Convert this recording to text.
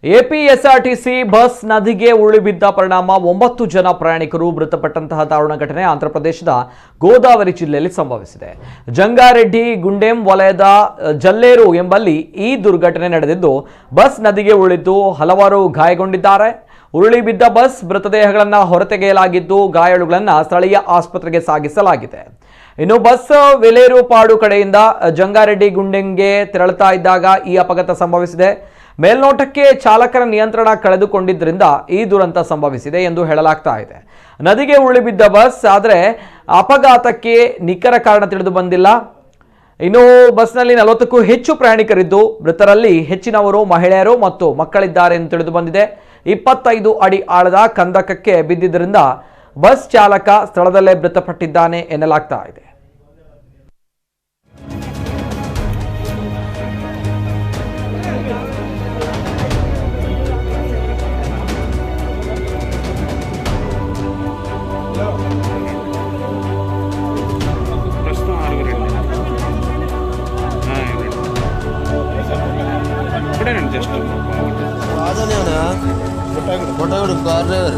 ಎಪಿಎಸ್ಆರ್ಟಿಸಿ bus ನದಿಗೆ ಉರುಳಿಬಿದ್ದ ಪರಿಣಾಮ 9 ಜನ ಪ್ರಯಾಣಿಕರು ಮೃತಪಟ್ಟಂತಹ ದಾರುಣ ಘಟನೆ ಆಂಧ್ರಪ್ರದೇಶದ ಗೋದಾವರಿ ಜಿಲ್ಲೆಯಲ್ಲಿ ಸಂಭವಿಸಿದೆ. ಜಂಗಾರೆಡ್ಡಿ ಗುಂಡೆಂ ವಲಯದ ಜಲ್ಲೇರು ಎಂಬಲ್ಲಿ ಈ ದುರ್ಘಟನೆ ನಡೆದಿದ್ದು, ಬಸ್ ನದಿಗೆ ಉರುಳಿದ್ದು ಹಲವಾರು ಗಾಯಗೊಂಡಿದ್ದಾರೆ. ಉರುಳಿಬಿದ್ದ ಬಸ್ ಮೃತದೇಹಗಳನ್ನು ಹೊರತೆಗೆಯಲಾಗಿದ್ದು, ಗಾಯಾಳುಗಳನ್ನು ಸ್ಥಳೀಯ ಆಸ್ಪತ್ರೆಗೆ ಸಾಗಿಸಲಾಗಿದೆ. ಇನ್ನು ಬಸ್ ವೆಲೇರುಪಾಡು ಕಡೆಯಿಂದ ಜಂಗಾರೆಡ್ಡಿ ಗುಂಡೆಂಗೆ ತೆರಳುತ್ತಾ ಇದ್ದಾಗ ಈ ಅಪಘಾತ ಸಂಭವಿಸಿದೆ. ಮೇಲ್ನೋಟಕ್ಕೆ ಚಾಲಕರ ನಿಯಂತ್ರಣ ಕಳೆದುಕೊಂಡಿದ್ದರಿಂದ ಈ ದುರಂತ ಸಂಭವಿಸಿದೆ ಎಂದು ಹೇಳಲಾಗ್ತಾ ಇದೆ. ನದಿಗೆ ಉರುಳಿಬಿದ್ದ ಬಸ್, ಆದರೆ ಅಪಘಾತಕ್ಕೆ ನಿಖರ ಕಾರಣ ತಿಳಿದು ಬಂದಿಲ್ಲ. ಇನ್ನು ಬಸ್ನಲ್ಲಿ 40ಕ್ಕೂ ಹೆಚ್ಚು ಪ್ರಯಾಣಿಕರಿದ್ದು, ಮೃತರಲ್ಲಿ ಹೆಚ್ಚಿನವರು ಮಹಿಳೆಯರು ಮತ್ತು ಮಕ್ಕಳಿದ್ದಾರೆ ಎಂದು ತಿಳಿದು ಬಂದಿದೆ. 25 ಅಡಿ ಆಳದ ಕಂದಕಕ್ಕೆ ಬಿದ್ದಿದ್ದರಿಂದ ಬಸ್ ಚಾಲಕ ಸ್ಥಳದಲ್ಲೇ ಮೃತಪಟ್ಟಿದ್ದಾನೆ ಎನ್ನಲಾಗ್ತಾ ಇದೆ. Just car driver